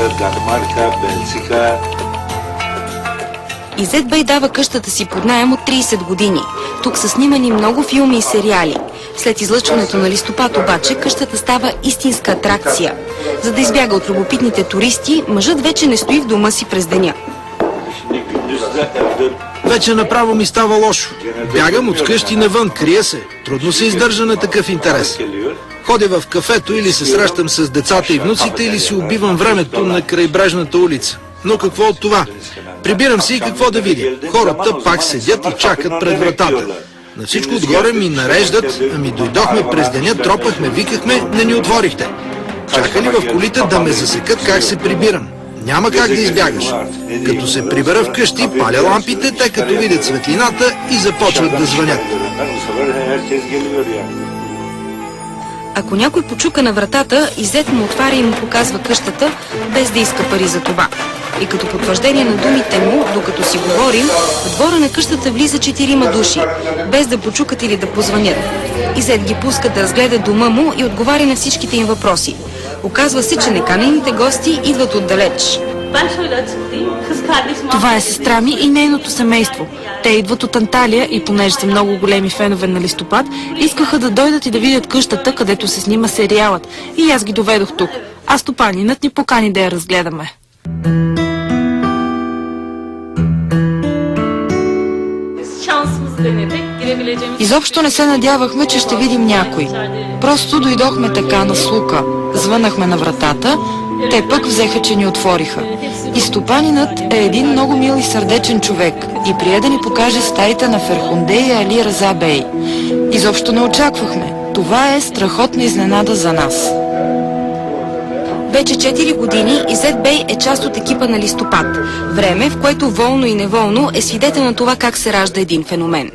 Данмарка, Белцика. Изет Бей дава къщата си под наем от 30 години. Тук са снимани много филми и сериали. След излъчването на Листопад обаче къщата става истинска атракция. За да избяга от любопитните туристи, мъжът вече не стои в дома си през деня. Вече направо ми става лошо. Бягам от къщи навън, крия се. Трудно се издържа на такъв интерес. Ходя в кафето или се срещам с децата и внуците, или си убивам времето на крайбрежната улица. Но какво от това? Прибирам се и какво да видя. Хората пак седят и чакат пред вратата. На всичко отгоре ми нареждат, ами дойдохме през деня, тропахме, викахме, не ни отворихте. Чакали в колите да ме засекат как се прибирам. Няма как да избягаш. Като се прибера вкъщи, паля лампите, те като видят светлината и започват да звънят. Ако някой почука на вратата, Изет му отваря и му показва къщата, без да иска пари за това. И като потвърждение на думите му, докато си говорим, в двора на къщата влиза 4 души, без да почукат или да позвънят. Изет ги пуска да разгледа дома му и отговаря на всичките им въпроси. Оказва се, че неканените гости идват отдалеч. Това е сестра ми и нейното семейство. Те идват от Анталия и понеже са много големи фенове на Листопад, искаха да дойдат и да видят къщата, където се снима сериалът. И аз ги доведох тук. А стопанинът ни покани да я разгледаме. Изобщо не се надявахме, че ще видим някой. Просто дойдохме така на слука. Звънахме на вратата, те пък взеха, че ни отвориха. И стопанинът е един много мил и сърдечен човек и прие да ни покаже стаите на Ферхунде и Али Раза Бей. Изобщо не очаквахме. Това е страхотна изненада за нас. Вече 4 години Изет Бей е част от екипа на Листопад. Време, в което волно и неволно е свидетел на това как се ражда един феномен.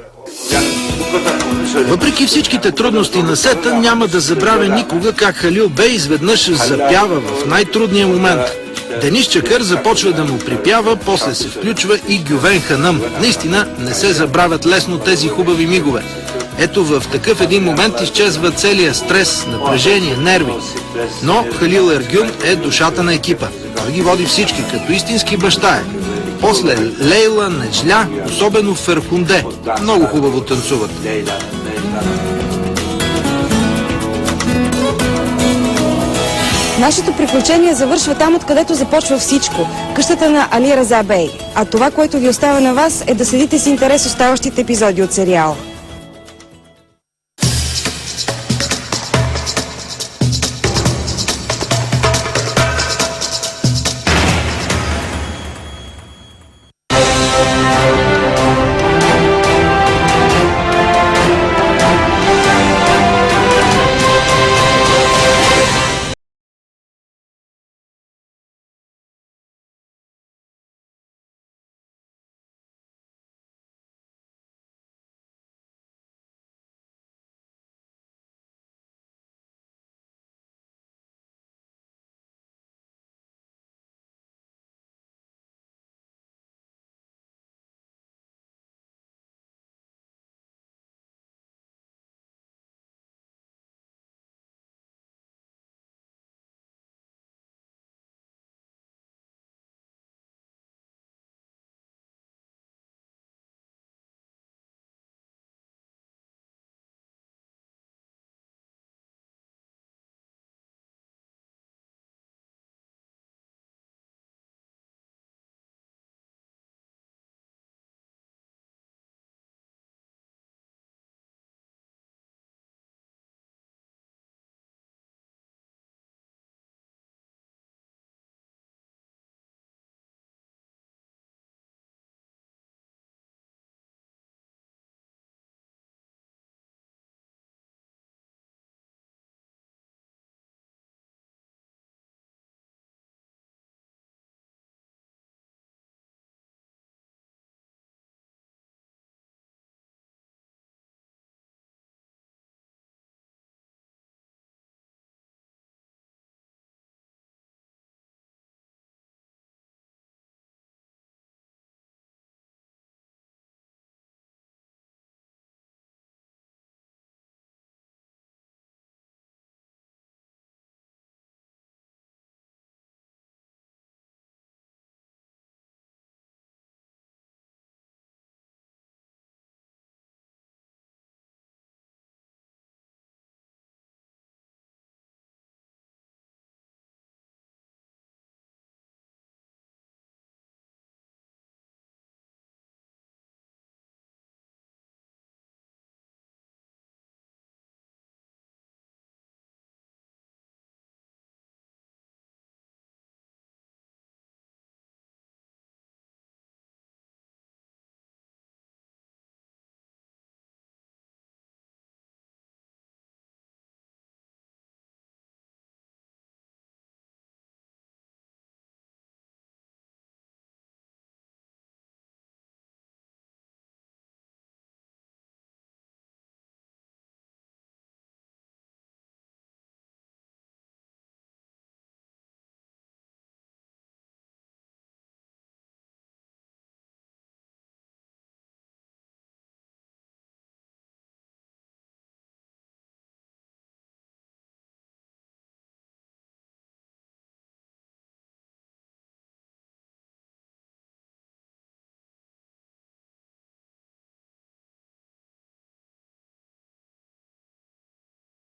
Въпреки всичките трудности на сета, няма да забравя никога как Халил Бей изведнъж запява в най-трудния момент. Денис Чакър започва да му припява, после се включва и Гювен Ханъм. Наистина не се забравят лесно тези хубави мигове. Ето в такъв един момент изчезва целият стрес, напрежение, нерви. Но Халил Ергюн е душата на екипа. Той ги води всички, като истински баща е. После Лейла, Неджля, особено Ферхунде. Много хубаво танцуват. Нашето приключение завършва там, откъдето започва всичко – къщата на Али Раза Бей. А това, което ви остава на вас, е да следите с интерес оставащите епизоди от сериала.